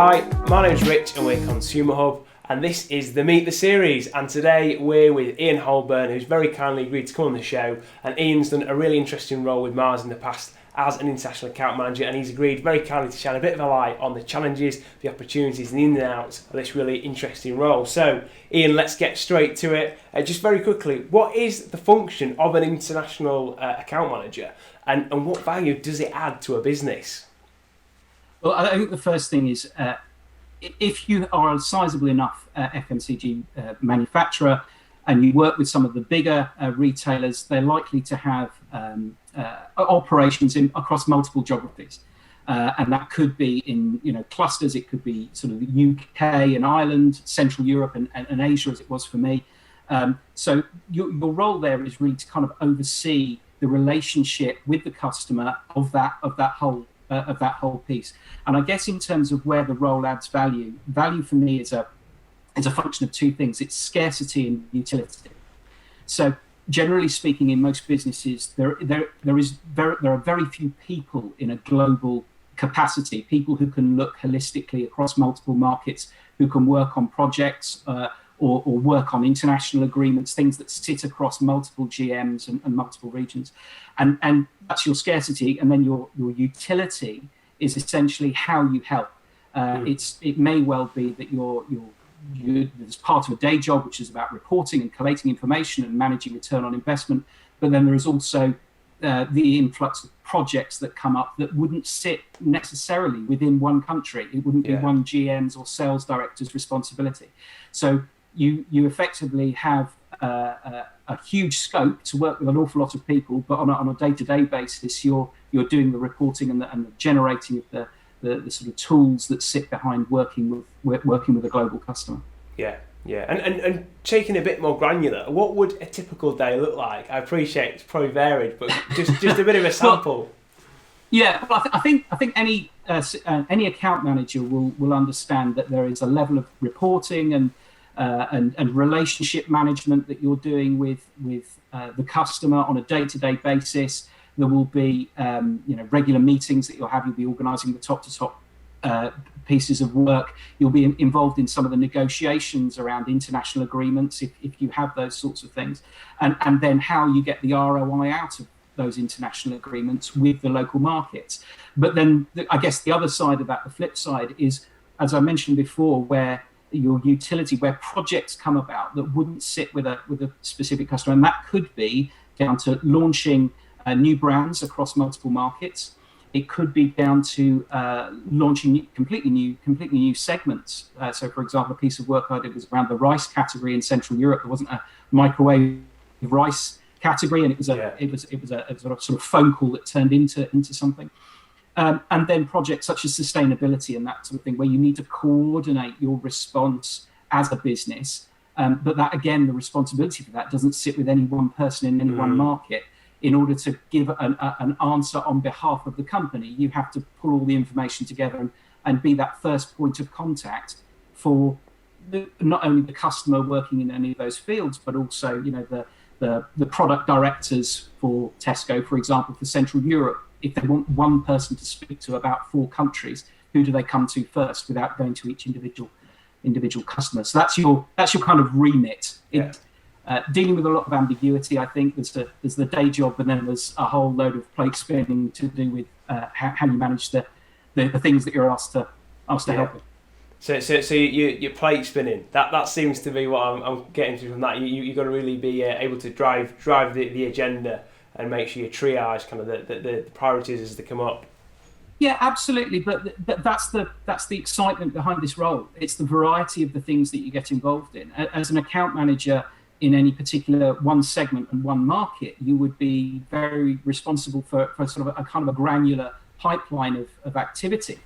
Hi, my name's Rich and we're Consumer Hub, and this is the Meet the Series, and today we're with Iain Holburn, who's very kindly agreed to come on the show. And Ian's done a really interesting role with Mars in the past as an international account manager, and he's agreed very kindly to shine a bit of a light on the challenges, the opportunities and the ins and outs of this really interesting role. So Iain, let's get straight to it. Just very quickly, what is the function of an international account manager, and what value does it add to a business? Well, I think the first thing is if you are a sizable enough FMCG manufacturer and you work with some of the bigger retailers, they're likely to have operations across multiple geographies. And that could be in clusters. It could be sort of the UK and Ireland, Central Europe and Asia, as it was for me. So your role there is really to kind of oversee the relationship with the customer of that whole piece. And I guess in terms of where the role adds value for me is a function of two things. It's scarcity and utility. So generally speaking, in most businesses, there are very few people in a global capacity, people who can look holistically across multiple markets, who can work on projects or work on international agreements, things that sit across multiple GMs and multiple regions. And that's your scarcity. And then your utility is essentially how you help. It may well be that you're as part of a day job, which is about reporting and collating information and managing return on investment. But then there is also the influx of projects that come up that wouldn't sit necessarily within one country. It wouldn't be one GM's or sales director's responsibility. So you effectively have a huge scope to work with an awful lot of people, but on a day-to-day basis, you're doing the reporting and the generating of the sort of tools that sit behind working with a global customer. Yeah. And taking a bit more granular, what would a typical day look like? I appreciate it's probably varied, but just a bit of a sample. Well, I think any account manager will understand that there is a level of reporting and relationship management that you're doing with the customer on a day-to-day basis. There will be regular meetings that you'll be organising the top-to-top pieces of work. You'll be involved in some of the negotiations around international agreements if you have those sorts of things, and then how you get the ROI out of those international agreements with the local markets. But then I guess the other side of that, the flip side, is, as I mentioned before, where your utility, where projects come about that wouldn't sit with a specific customer, and that could be down to launching new brands across multiple markets. It could be down to launching completely new segments. So, for example, a piece of work I did was around the rice category in Central Europe. There wasn't a microwave rice category, and it was a sort of phone call that turned into something. And then projects such as sustainability and that sort of thing, where you need to coordinate your response as a business. But that, again, the responsibility for that doesn't sit with any one person in any one market. In order to give an answer on behalf of the company, you have to pull all the information together and be that first point of contact for not only the customer working in any of those fields, but also the product directors for Tesco, for example, for Central Europe. If they want one person to speak to about 4 countries, who do they come to first without going to each individual customer? So that's your kind of remit. Dealing with a lot of ambiguity. I think there's the day job, and then there's a whole load of plate spinning to do with how you manage the things that you're asked to help with. So your plate spinning, that seems to be what I'm getting to from that. You've got to really be able to drive the agenda and make sure you triage kind of the priorities as they come up. Yeah, absolutely. But that's the excitement behind this role. It's the variety of the things that you get involved in. As an account manager in any particular one segment and one market, you would be very responsible for sort of a kind of a granular pipeline of activity.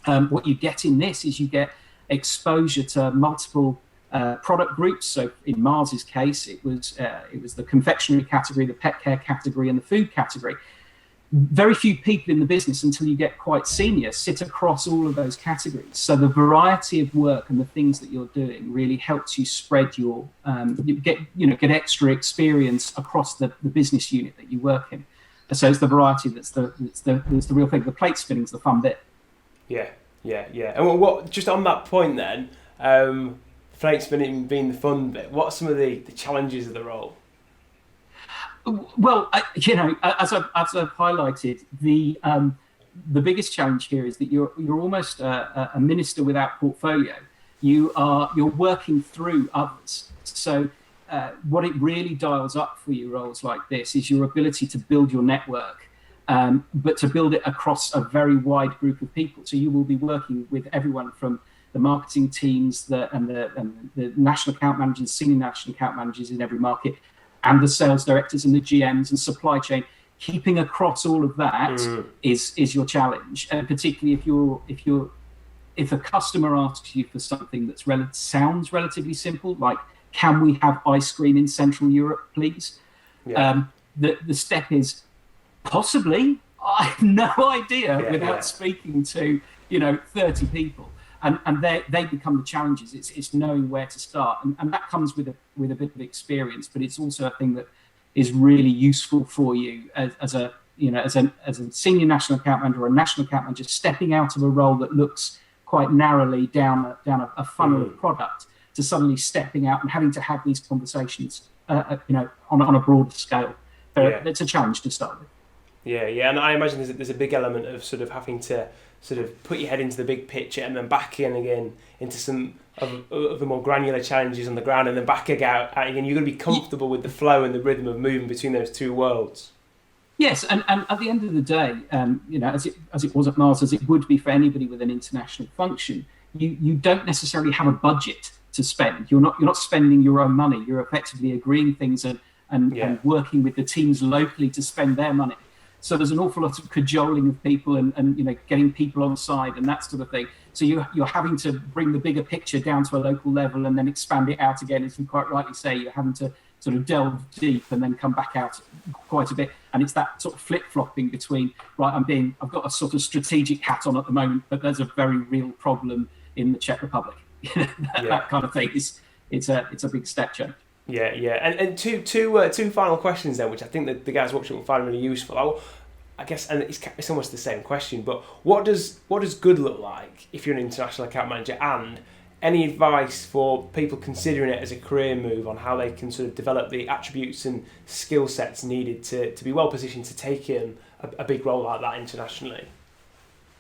What you get in this is you get exposure to multiple product groups. So in Mars's case, it was the confectionery category, the pet care category, and the food category. Very few people in the business, until you get quite senior, sit across all of those categories. So the variety of work and the things that you're doing really helps you spread your get extra experience across the business unit that you work in. So it's the variety that's the real thing. The plate spinning's the fun bit. Yeah. Yeah. And what just on that point then, Frank's been the fun bit. What are some of the challenges of the role? Well, as I've highlighted, the biggest challenge here is that you're almost a minister without portfolio. You're working through others. So what it really dials up for you roles like this is your ability to build your network, but to build it across a very wide group of people. So you will be working with everyone from the marketing teams and the national account managers, senior national account managers in every market, and the sales directors and the GMs and supply chain. Keeping across all of that is your challenge, and particularly if a customer asks you for something that sounds relatively simple, like can we have ice cream in Central Europe, please? Yeah. The step is possibly. I have no idea without speaking to 30 people, and they become the challenges. It's knowing where to start, and that comes with a bit of experience, but it's also a thing that is really useful for you as a senior national account manager or a national account manager, stepping out of a role that looks quite narrowly down a funnel of product to suddenly stepping out and having to have these conversations, on a broader scale. It's a challenge to start with. Yeah, and I imagine there's a big element of sort of having to sort of put your head into the big picture and then back in again into some of the more granular challenges on the ground, and then back out again. You're going to be comfortable with the flow and the rhythm of moving between those two worlds. Yes, and at the end of the day, as it was at Mars, as it would be for anybody with an international function, you don't necessarily have a budget to spend. You're not spending your own money. You're effectively agreeing things and working with the teams locally to spend their money. So there's an awful lot of cajoling of people and getting people on side and that sort of thing. So you're having to bring the bigger picture down to a local level and then expand it out again, as you quite rightly say. You're having to sort of delve deep and then come back out quite a bit. And it's that sort of flip-flopping between, right, I've got a sort of strategic hat on at the moment, but there's a very real problem in the Czech Republic. That kind of thing. It's a big step change. Yeah, and two final questions then, which I think that the guys watching will find really useful. I guess, and it's almost the same question, but what does good look like if you're an international account manager, and any advice for people considering it as a career move on how they can sort of develop the attributes and skill sets needed to be well positioned to take in a big role like that internationally?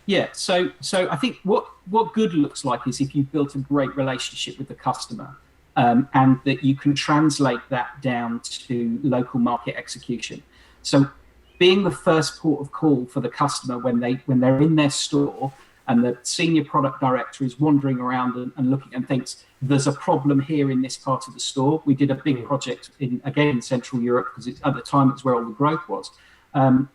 Yeah, so I think what good looks like is if you've built a great relationship with the customer. And that you can translate that down to local market execution. So being the first port of call for the customer when they're in their store and the senior product director is wandering around and looking and thinks, there's a problem here in this part of the store. We did a big project in Central Europe, because at the time it's where all the growth was,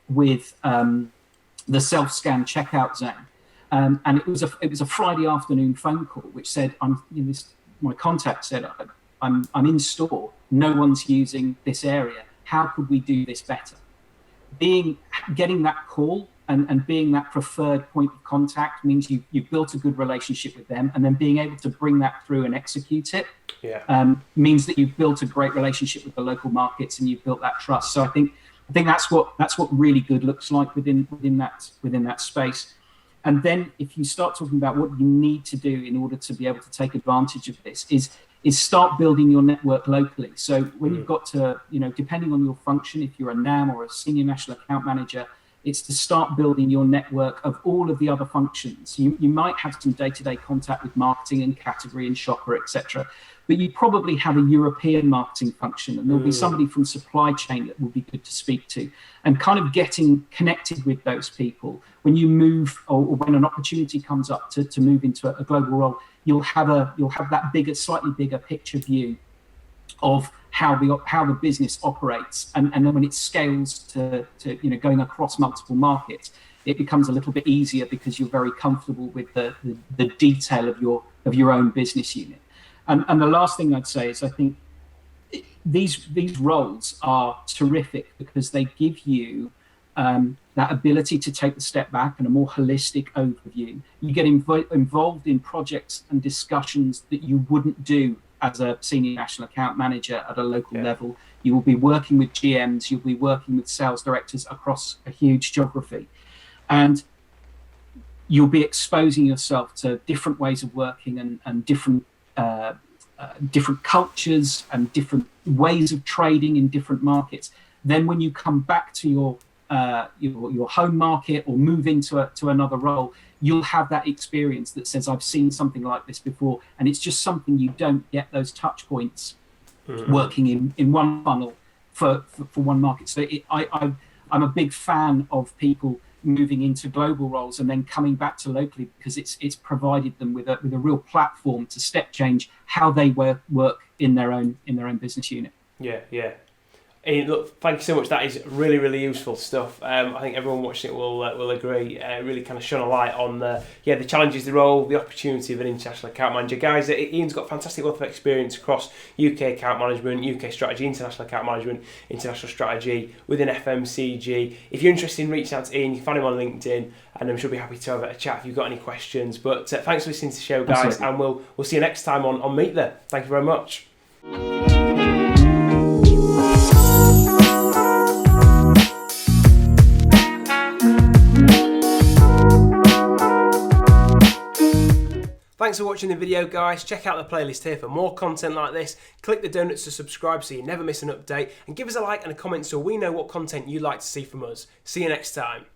with the self-scan checkout zone. And it was a Friday afternoon phone call which said, my contact said, I'm in store, no one's using this area. How could we do this better? Getting that call and being that preferred point of contact means you've built a good relationship with them, and then being able to bring that through and execute it means that you've built a great relationship with the local markets and you've built that trust. So I think that's what really good looks like within that space. And then if you start talking about what you need to do in order to be able to take advantage of this is start building your network locally. So when you've got to, depending on your function, if you're a NAM or a senior national account manager, it's to start building your network of all of the other functions. You might have some day-to-day contact with marketing and category and shopper, etc. But you probably have a European marketing function, and there'll be somebody from supply chain that will be good to speak to, and kind of getting connected with those people. When you move, or when an opportunity comes up to move into a global role, you'll have that slightly bigger picture view of how the business operates, and then when it scales to going across multiple markets, it becomes a little bit easier because you're very comfortable with the detail of your own business unit. And the last thing I'd say is I think these roles are terrific because they give you that ability to take the step back and a more holistic overview. You get involved in projects and discussions that you wouldn't do as a senior national account manager at a local level. You will be working with GMs, you'll be working with sales directors across a huge geography. And you'll be exposing yourself to different ways of working and different different cultures and different ways of trading in different markets. Then when you come back to your home market or move into another role, you'll have that experience that says, I've seen something like this before. And it's just something you don't get those touch points working in one funnel for one market. So I'm a big fan of people moving into global roles and then coming back to locally, because it's provided them with a real platform to step change how they work in their own business unit. Yeah. Iain, look, thank you so much. That is really, really useful stuff. I think everyone watching it will agree. Really kind of shone a light on the challenges, the role, the opportunity of an international account manager. Guys, Iain's got fantastic wealth of experience across UK account management, UK strategy, international account management, international strategy within FMCG. If you're interested in reaching out to Iain, you can find him on LinkedIn, and I'm sure we'll be happy to have a chat if you've got any questions. But thanks for listening to the show, guys. Absolutely. And we'll see you next time on Meet There. Thank you very much. Thanks for watching the video, guys. Check out the playlist here for more content like this. Click the donuts to subscribe so you never miss an update, and give us a like and a comment so we know what content you'd like to see from us. See you next time.